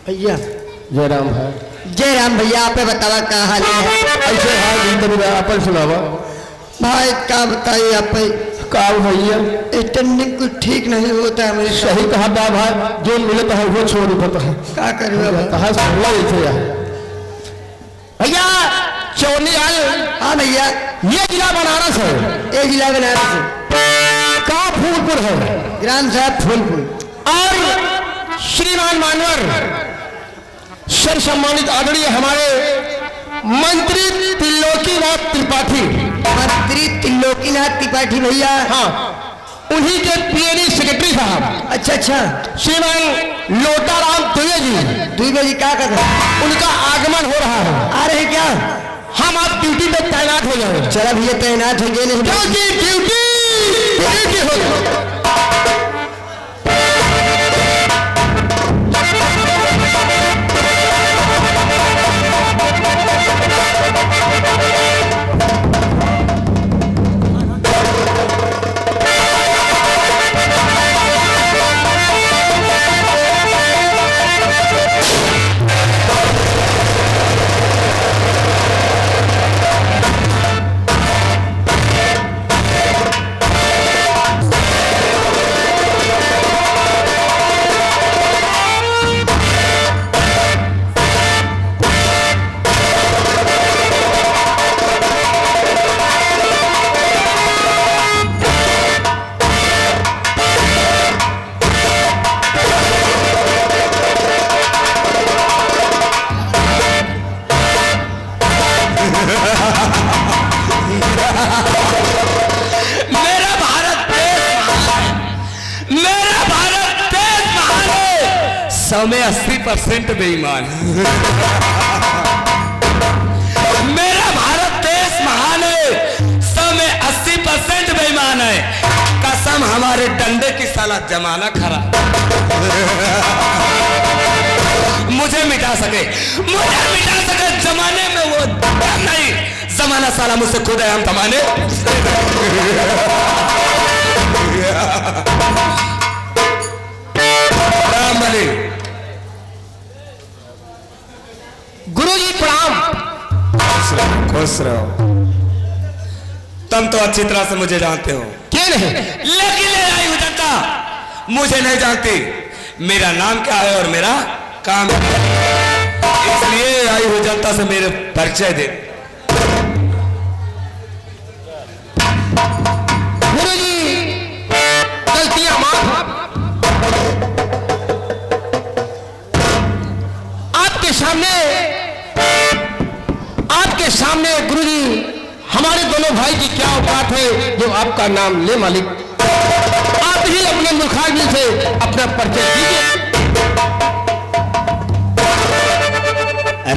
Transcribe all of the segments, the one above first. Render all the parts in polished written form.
भैया जय राम भाई। जय राम भैया, आप बतावा क्या हाल है? ऐसे हाल जिंदगी में अपन सुनावा भाई क्या बताइए आप काम भैया इतने कुछ ठीक नहीं होता है मेरे साथ। सही कहा बा भाई, जो मिलता है वो छोड़ देता है। क्या करूँ कहा सुनला इसे यार भैया चौनी आए। हाँ भैया, ये जिला बनारस है। ये जिला बनारस है। कहाँ फूलपुर है। ग्राम साहब फूलपुर। और श्रीमान मानवर सर सम्मानित आदरणीय हमारे मंत्री त्रिलोकीनाथ त्रिपाठी, मंत्री त्रिलोकीनाथ त्रिपाठी भैया। हाँ उन्हीं के पीएनई सेक्रेटरी साहब अच्छा अच्छा, श्रीमान लोटाराम दुबे जी, दुबे जी क्या कर रहे हैं? उनका आगमन हो रहा है। आ रहे हैं क्या? हम आप ड्यूटी पे तैनात हो जाए। चला भैया तैनात हो गए। ड्यूटी ड्यूटी ड्यूटी हो जाए। में 80% बेईमान। मेरा भारत देश महान है, सब में 80% बेईमान है। कसम हमारे डंडे की साला जमाना खराब। मुझे मिटा सके जमाने में वो नहीं, जमाना साला मुझसे खुद है। हम जमाने राम बली। गुरुजी प्रणाम। खुश रहो। तुम तो अच्छी तरह से मुझे जानते हो। क्या नहीं? लेकिन ले आई हूं जनता मुझे नहीं जानती। मेरा नाम क्या है और मेरा काम क्या है, इसलिए आई हूं जनता से मेरे परिचय दे। गुरुजी गलतियां माफ। आपके सामने गुरुजी हमारे दोनों भाई की क्या औकात है जो आपका नाम ले मालिक। आप ही अपने मुखाग्नि से अपना परिचय दीजिए।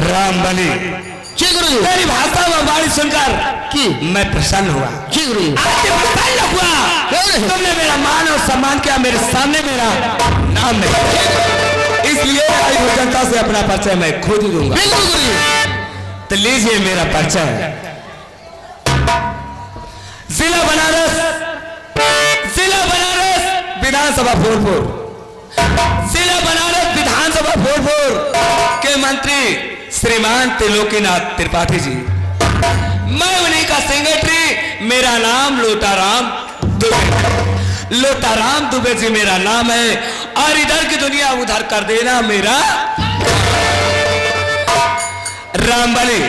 राम बली। जी गुरुजी। मेरी भाषा में वाणी सुनकर कि मैं प्रसन्न हुआ। जी गुरुजी। प्रसन्न हुआ। तुमने मेरा मान और सम्मान किया, मेरे सामने मेरा नाम नहीं, इसलिए आई हूं जनता से अपना परिचय मैं खुद ही दूंगा। बिल्कुल गुरुजी। तो लीजिए मेरा परिचय। जिला बनारस विधानसभा फूलपुर, जिला बनारस विधानसभा फूलपुर के मंत्री श्रीमान त्रिलोकीनाथ त्रिपाठी जी। मैं उन्हीं का सेक्रेटरी। मेरा नाम लोटाराम दुबे। लोटाराम दुबे जी मेरा नाम है, और इधर की दुनिया उधर कर देना मेरा। रामबली,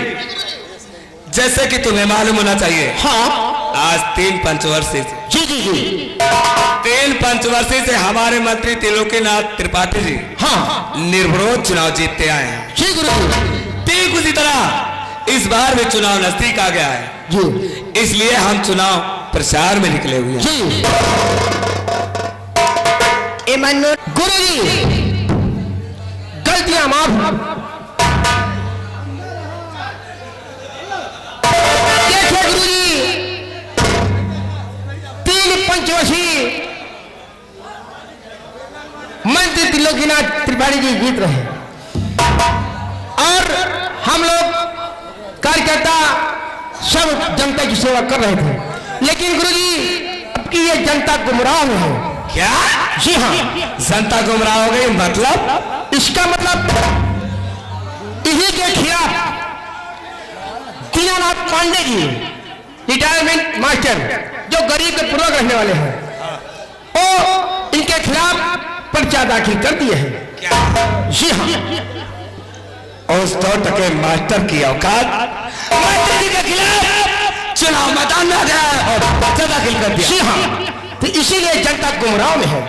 जैसे कि तुम्हें मालूम होना चाहिए, हाँ आज 3 पंचवर्षीय से, जी जी जी 3 पंचवर्षीय से हमारे मंत्री त्रिलोकीनाथ त्रिपाठी जी हाँ निर्विरोध चुनाव जीतते आए हैं। जी गुरुजी। ठीक उसी तरह इस बार भी चुनाव नजदीक आ गया है जी, इसलिए हम चुनाव प्रचार में निकले हुए हैं। जी गुरुजी गलतियां माफ। देखिए गुरुजी 3 पंचवर्षीय मंत्री त्रिलोकीनाथ त्रिपाठी जी जीत रहे और हम लोग कार्यकर्ता सब जनता की सेवा कर रहे थे, लेकिन गुरुजी अब की ये जनता गुमराह है। क्या? जी हाँ, जनता गुमराह हो गई। मतलब इसका मतलब पांडे जी, रिटायरमेंट मास्टर, जो गरीब के पूर्वक रहने वाले हैं, वो इनके खिलाफ पर्चा दाखिल कर दिए हैं। जी हाँ, और 100 टके मास्टर की औकात मास्टर जी के खिलाफ चुनाव मैदान में आ गया और पर्चा दाखिल कर दिया। जी हाँ, तो इसीलिए जनता गुमराह में है।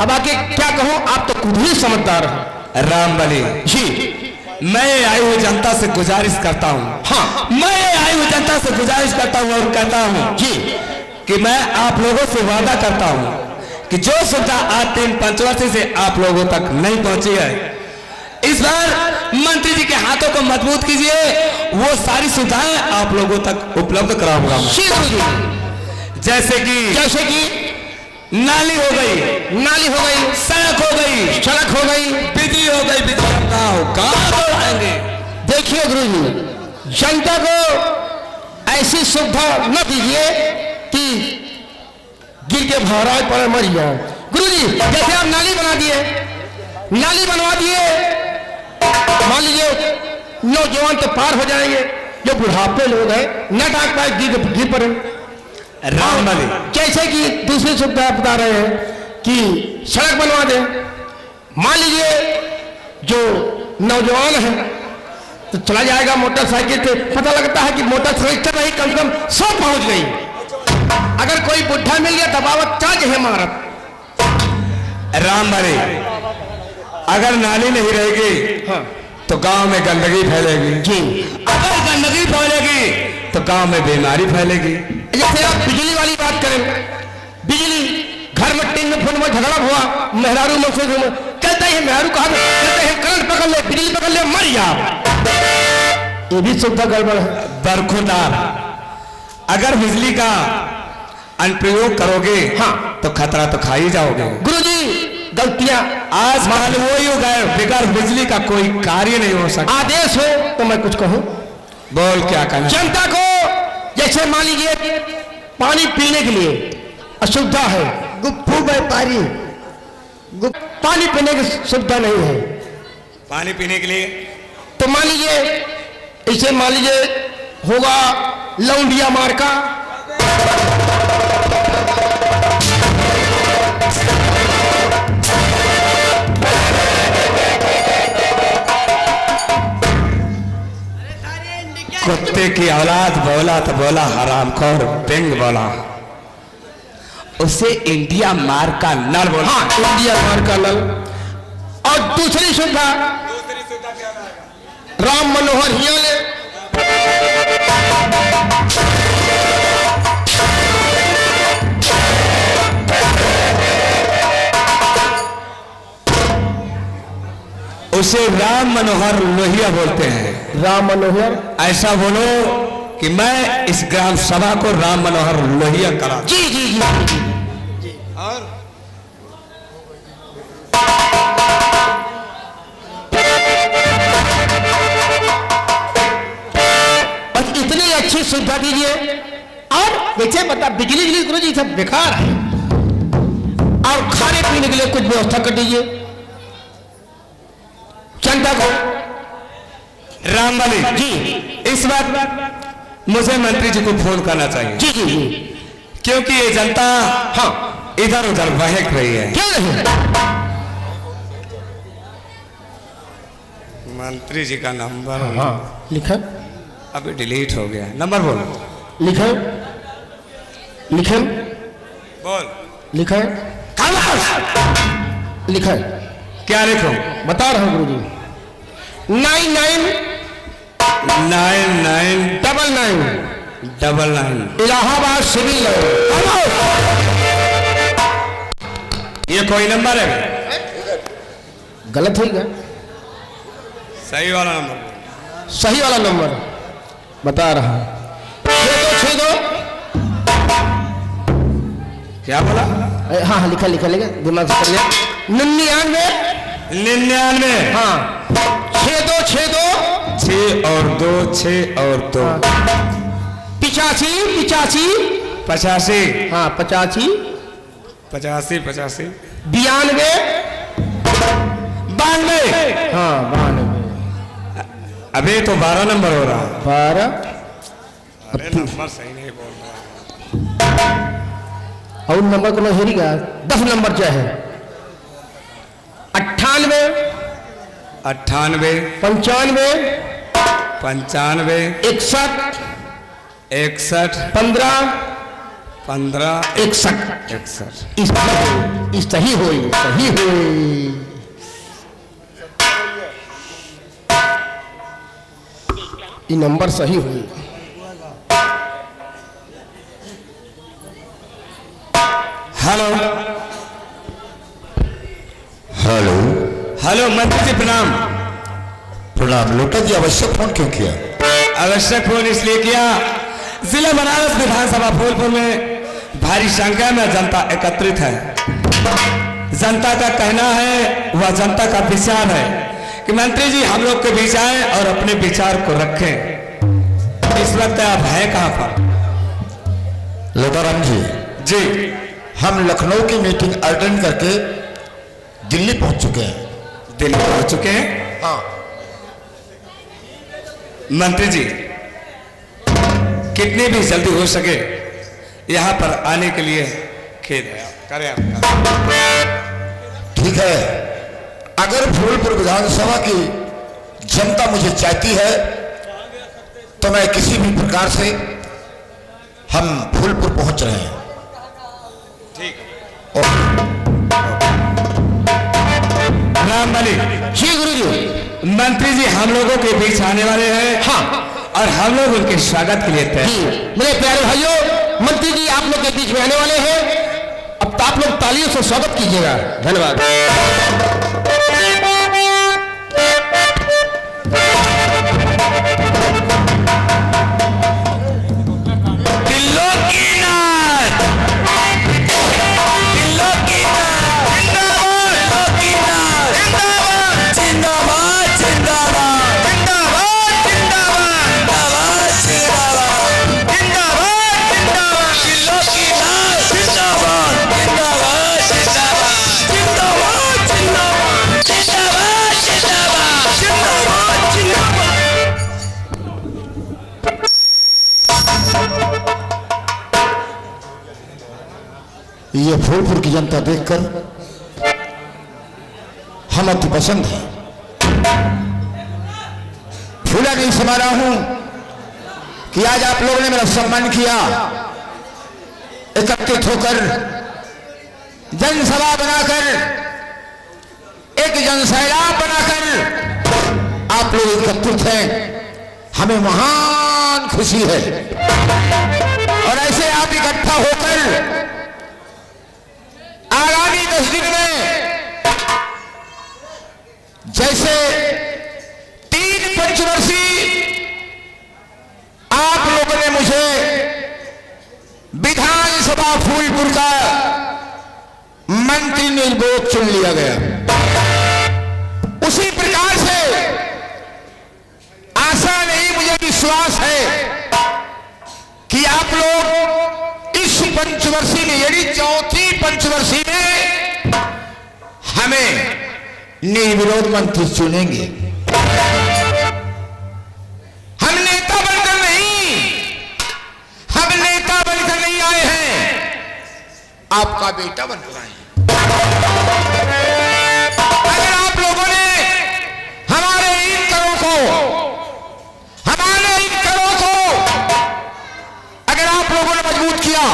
अब आगे क्या कहूं, आप तो खुद ही समझदार हैं। रामबली जी, मैं आई हुई जनता से गुजारिश करता हूँ, हाँ, मैं आई हुई जनता से गुजारिश करता हूँ और कहता हूँ जी, कि मैं आप लोगों से वादा करता हूँ कि जो सुविधा आज 3 पंचवर्षी से आप लोगों तक नहीं पहुंची है, इस बार मंत्री जी के हाथों को मजबूत कीजिए, वो सारी सुविधाएं आप लोगों तक उपलब्ध कराऊंगा। जी गुरुजी। जैसे कि नाली हो गई, नाली हो गई, सड़क हो गई, सड़क हो गई, बिजली हो गई, बिजली कहाँ दौड़ाएंगे। देखिए गुरुजी, जनता को ऐसी सुविधा न दीजिए कि गिर के भौराए पर मर जाए। गुरुजी, जैसे आप नाली बना दिए, नाली बनवा दिए, मान लीजिए नौजवान तो पार हो जाएंगे, जो बुढ़ापे लोग हैं न डाक पाए, गिर पड़े। रामबली, जैसे कि दूसरी सुविधा बता रहे हैं कि सड़क बनवा दें। मान लीजिए जो नौजवान है तो चला जाएगा मोटरसाइकिल से, पता लगता है कि मोटरसाइकिल नहीं कम से कम 100 पहुंच गई। अगर कोई बुढ़ा मिल गया दबावत चार्ज है मारत। रामबली, अगर नाली नहीं रहेगी हाँ, तो गांव में गंदगी फैलेगी जी, अगर गंदगी फैलेगी तो गांव में बीमारी फैलेगी। जैसे आप बिजली वाली बात करें, बिजली घर में टीन में फोन में झगड़ा हुआ, मेहरारू में कहते हैं मेहरारू कहा, कहते हैं करंट पकड़ ले, बिजली पकड़ ले, मर जा। ये भी सुविधा गड़बड़ है। बरखुरदार, अगर बिजली का अनुप्रयोग करोगे हाँ, तो खतरा तो खा ही जाओगे। गुरुजी, गलतियां आज मान वो युग है, बगैर बिजली का कोई कार्य नहीं हो सकता। आदेश हो तो मैं कुछ कहूं, बोल क्या कहना। जनता को जैसे मान लीजिए पानी पीने के लिए असुविधा है, गुप्फू व्यापारी, पानी पीने की सुविधा नहीं है, पानी पीने के लिए तो मान लीजिए इसे मान लीजिए होगा लौंडिया मार्का, कुत्ते की औलाद बोला तो बोला हरामखोर बिंग बोला, उसे इंडिया मार का नल बोला। हाँ, इंडिया मार्क का नल। और दूसरी सुविधा राम मनोहर हियाले, उसे राम मनोहर लोहिया बोलते हैं। राम मनोहर, ऐसा बोलो कि मैं इस ग्राम सभा को राम मनोहर लोहिया करा। जी जी जी, जी। और बस इतनी अच्छी सुविधा दीजिए। और जैसे बता बिजली गुरु जी सब बेकार है, और खाने पीने के लिए कुछ व्यवस्था कर दीजिए जनता को। रामबली जी इस बात मुझे मंत्री जी को फोन करना चाहिए, जी जी जी, क्योंकि ये जनता हाँ इधर उधर बहक रही है। क्यों नहीं? मंत्री जी का नंबर हाँ लिखा, अभी डिलीट हो गया। नंबर बोल। लिखा, लिखा, बोल। लिखा, लिखा, क्या लिखो? बता रहा हूँ गुरु जी। 999999 इलाहाबाद सिविल लाइन। ये कोई नंबर है? गलत है क्या? सही वाला नंबर। सही वाला नंबर बता रहा हूँ। 6262। क्या बोला? हाँ हाँ लिखा लिखा लिखा, दिमाग से कर लिया। 99 हाँ 6262 6 और 2 6 और 2 85 85 85 हाँ 85 85 85 92 92 हाँ 92 अभी तो 12 नंबर हो रहा है। 12 अरे नंबर सही नहीं बोल रहा। और नंबर को हेरीगा 10 नंबर क्या है? 98 98 95 95 61 61 15 15 61 61। सही होई सही होई। ये नंबर सही हुई। Hello hello. हेलो मंत्री जी प्रणाम। प्रणाम। लोटा जी आवश्यक फोन क्यों किया? आवश्यक फोन इसलिए किया, जिला बनारस विधानसभा फूलपुर में भारी संख्या में जनता एकत्रित है। जनता का कहना है, वह जनता का विचार है कि मंत्री जी हम लोग के बीच आए और अपने विचार को रखें। इस वक्त आप हैं कहां पर? लोटाराम जी, जी हम लखनऊ की मीटिंग अटेंड करके दिल्ली पहुंच चुके हैं। दिल्ली पहुंच चुके हैं? हाँ। मंत्री जी कितनी भी जल्दी हो सके यहां पर आने के लिए खेद है, करें आपका। ठीक है, अगर फूलपुर विधानसभा की जनता मुझे चाहती है तो मैं किसी भी प्रकार से हम फूलपुर पहुंच रहे हैं। ठीक। राम बली जी गुरु जी। मंत्री जी हम लोगों के बीच आने वाले हैं। हाँ। और हम लोग उनके स्वागत के लिए तैयार। जी मेरे प्यारे भाइयों, मंत्री जी आप लोग के बीच में आने वाले हैं। अब तो आप लोग तालियों से स्वागत कीजिएगा। धन्यवाद। ये फूलपुर की जनता देखकर हम अति पसंद है। फूला नहीं समा रहा हूं कि आज आप लोगों ने मेरा सम्मान किया। एकत्रित होकर जनसभा बनाकर, एक जनसैलाब बनाकर आप लोग एकत्रित हैं, हमें महान खुशी है। और ऐसे आप इकट्ठा होकर आगामी 10 दिन में जैसे 3 पंचवर्षीय आप लोगों ने मुझे विधानसभा फूलपुर का मंत्री निर्विरोध चुन लिया गया, उसी प्रकार से आशा नहीं मुझे विश्वास है कि आप लोग इस पंचवर्षीय में यानी चौथी पंचवर्षीय में हमें निर्विरोध मंत्री चुनेंगे। हम नेता बनकर नहीं आए हैं, आपका बेटा बनकर आए हैं। अगर आप लोगों ने हमारे इन करों को अगर आप लोगों ने मजबूत किया,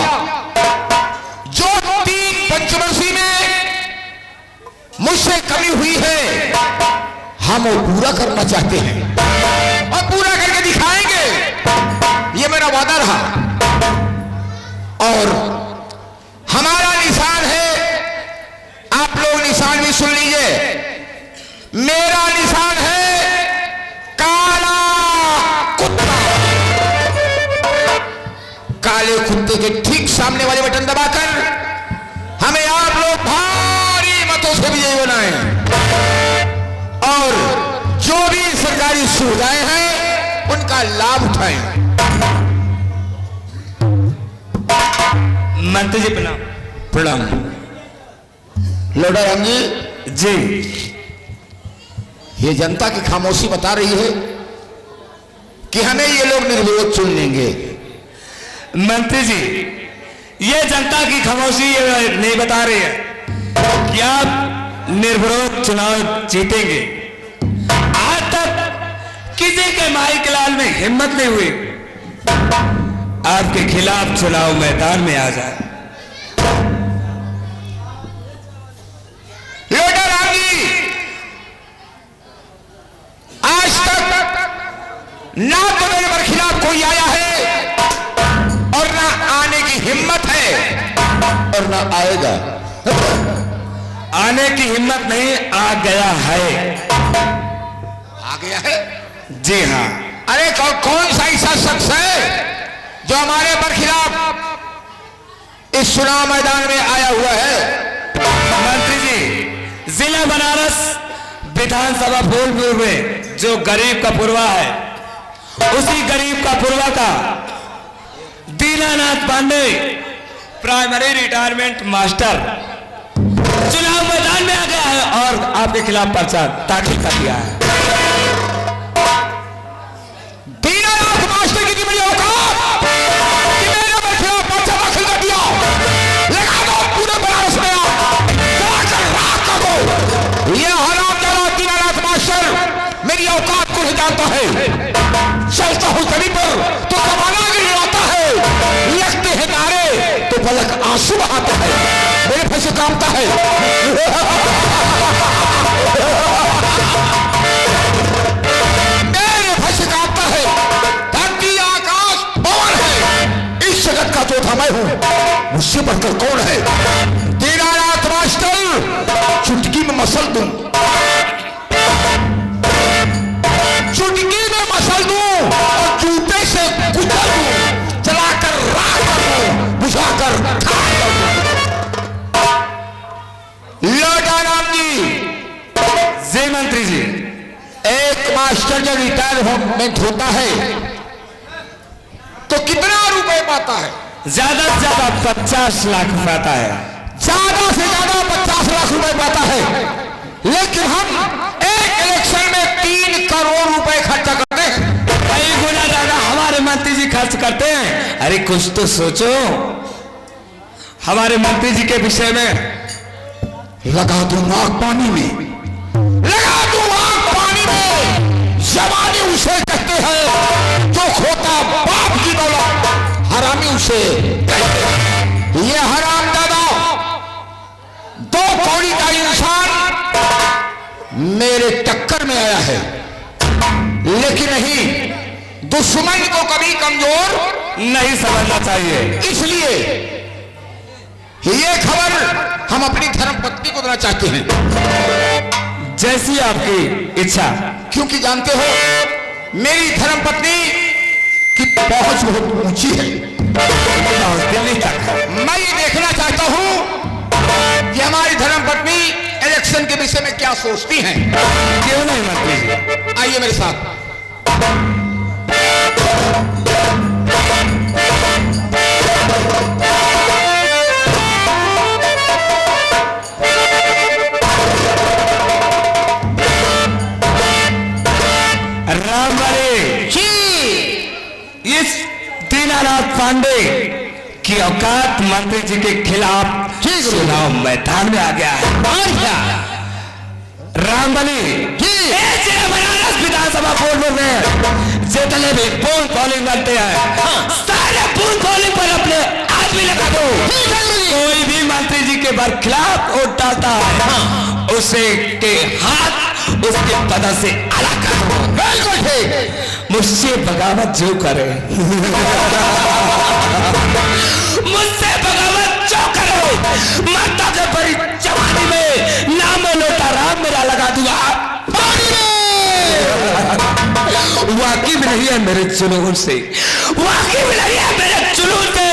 जो 3 पंचवर्षीय में मुझसे कमी हुई है हम वो पूरा करना चाहते हैं और पूरा करके दिखाएंगे, ये मेरा वादा रहा। और हमारा निशान है, आप लोग निशान भी सुन लीजिए, मेरा निशान है काला कुत्ता। काले कुत्ते के ठीक सामने वाले बटन दबाकर हमें आप लोग भारी मतों से विजयी बनाएं और जो भी सरकारी सुविधाएं हैं उनका लाभ उठाएं। मंत्री जी प्रणाम। प्रणाम। लोटाराम जी, जी ये जनता की खामोशी बता रही है कि हमें ये लोग निर्विरोध चुन लेंगे। मंत्री जी, ये जनता की खामोशी ये नहीं बता रही है कि आप निर्विरोध चुनाव जीतेंगे। आज तक किसी के माई लाल में हिम्मत नहीं हुई आपके खिलाफ चुनाव मैदान में आ जाए। लोटा राम जी, आज तक ना तो मेरे बरखिलाफ कोई आया है और ना आने की हिम्मत है और ना आएगा। आने की हिम्मत नहीं, आ गया है। आ गया है? जी हाँ। अरे कौन सा ऐसा शख्स है जो हमारे बरखिलाफ इस चुनाव मैदान में आया हुआ है? मंत्री जी, जिला बनारस विधानसभा फूलपुर में जो गरीब का पुरवा है, उसी गरीब का पुरवा का Dinanath Pandey, primary retirement master, चुनाव मैदान में आ गया है और आपके खिलाफ पर्चा दाखिल कर दिया है। दीनानाथ मास्टर की बड़ी औकात कि मेरे बरखिलाफ पर्चा दाखिल कर दिया। लगा दो पूरे बनारस में, राख कर दो। ये हरामजादा दीनानाथ मास्टर मेरी औकात को नहीं जानता है। चलता हूं कहीं पर तो कमाना गिर आता है, लगते हैं नारे तो पलक आंसू बहाता है, मेरे पैसे कामता है। मेरे पैसे कामता है। धरती आकाश पवन है, इस जगत का चौथा मैं हूं, मुझसे बढ़कर कौन है? दीनानाथ मास्टर चुटकी में मसल दूं, चुटकी में मसल दूं और जूते से कुचल दूं, जलाकर राख कर दूं, बुझाकर खाक कर दूं। लोटा राम जी, जी मंत्री जी, एक मास्टर जब रिटायरमेंट होता है तो कितना रुपए पाता है? ज्यादा से ज्यादा 50 लाख पाता है। ज्यादा से ज्यादा 50 लाख रुपए पाता है, लेकिन हम एक इलेक्शन में 3 करोड़ रुपए खर्चा करते हैं। कई गुना ज्यादा हमारे मंत्री जी खर्च करते हैं। अरे कुछ तो सोचो हमारे मंत्री जी के विषय में। लगा दूं आग पानी में, लगा दूं आग पानी में। जवानी उसे कहते हैं जो खोता बाप की दौलत, हरामी उसे कहते हैं। ये हरामजादा 2 कौड़ी का इंसान मेरे टक्कर में आया है, लेकिन नहीं, दुश्मन को कभी कमजोर नहीं समझना चाहिए। इसलिए ये खबर हम अपनी धर्मपत्नी को देना चाहते हैं। जैसी आपकी इच्छा। क्योंकि जानते हो मेरी धर्मपत्नी की पहुंच बहुत ऊंची है, दिल्ली तक है। मैं ये देखना चाहता हूं कि हमारी धर्मपत्नी इलेक्शन के विषय में क्या सोचती हैं। क्यों नहीं मंत्री जी? आइए मेरे साथ। रामबाड़ी जी, इस दीनानाथ पांडे की औकात मंत्री जी के खिलाफ चुनाव मैदान में आ गया है। और क्या? रामबली जी, बनारस विधानसभा बोर्ड में जितने भी बूथ पोलिंग करते हैं, सारे बूथ पोलिंग पर अपने आदमी लगा दो। कोई भी मंत्री जी के बरखिलाफ वोट डालता है, उसे के हाथ उसके पद से अलग कर दो। बिल्कुल ठीक। मुझसे बगावत जो करे, मुझसे बगावत जो करे, माता के बड़ी जवानी में नाम लोटा राम मेरा लगा दूंगा पानी में। वाकई में नहीं है मेरे जुनून से, वाकई में नहीं है मेरे जुनून से,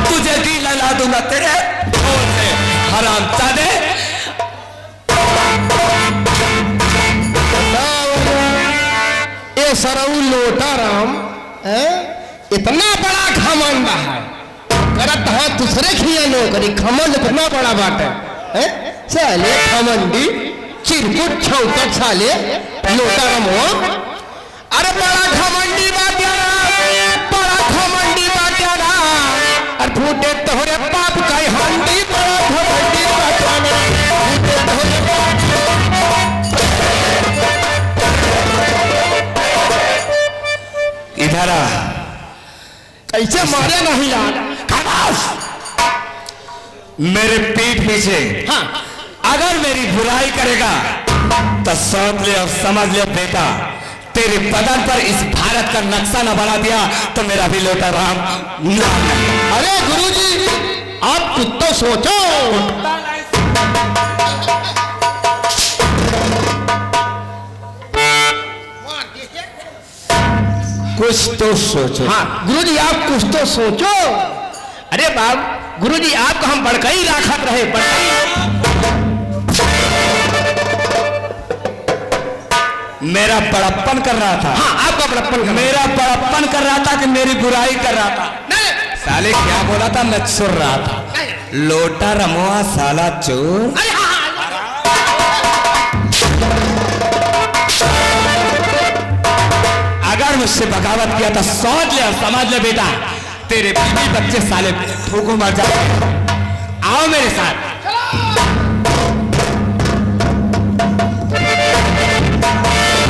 तुझे दिल ला दूंगा तेरे खून से। हरामजादे, ये सरऊ लोटा राम इतना बड़ा घमंड है, करत है दूसरे खिया नौकरी, घमंड इतना बड़ा बात है। साले घमंडी चिरकुट छौतक साले लोटा राम हो। अरे बड़ा घमंडी बात्याना, बड़ा घमंडी बात्याना, और फूटे तोहरे बाप का हांडी, बड़ा घमंडी बात्याना, फूटे तोहरे बाप। इधर आ। कैसे मारे नहीं यार, खलास। मेरे पीठ पीछे हाँ अगर मेरी बुराई करेगा तो सोच ले और समझ ले बेटा, तेरे बदन पर इस भारत का नक्शा न बना दिया तो मेरा भी लोटा राम नाम नहीं। अरे गुरुजी आप कुछ तो सोचो। कुछ तो सोचो। हाँ गुरुजी आप कुछ तो सोचो। अरे बाप गुरुजी आपको हम बड़कई राखत रहे, बड़कई। मेरा बड़प्पन कर रहा था। हाँ आपका बड़प्पन कर मेरा बड़प्पन कर रहा था कि मेरी बुराई कर रहा था। नहीं साले क्या बोला था, मैं सुन रहा था, लोटा रमुआ साला चोर। अरे हाँ अगर मुझसे बगावत किया तो सोच ले और समझ ले बेटा, तेरे बीवी बच्चे साले भूखों मर जाते। आओ मेरे साथ।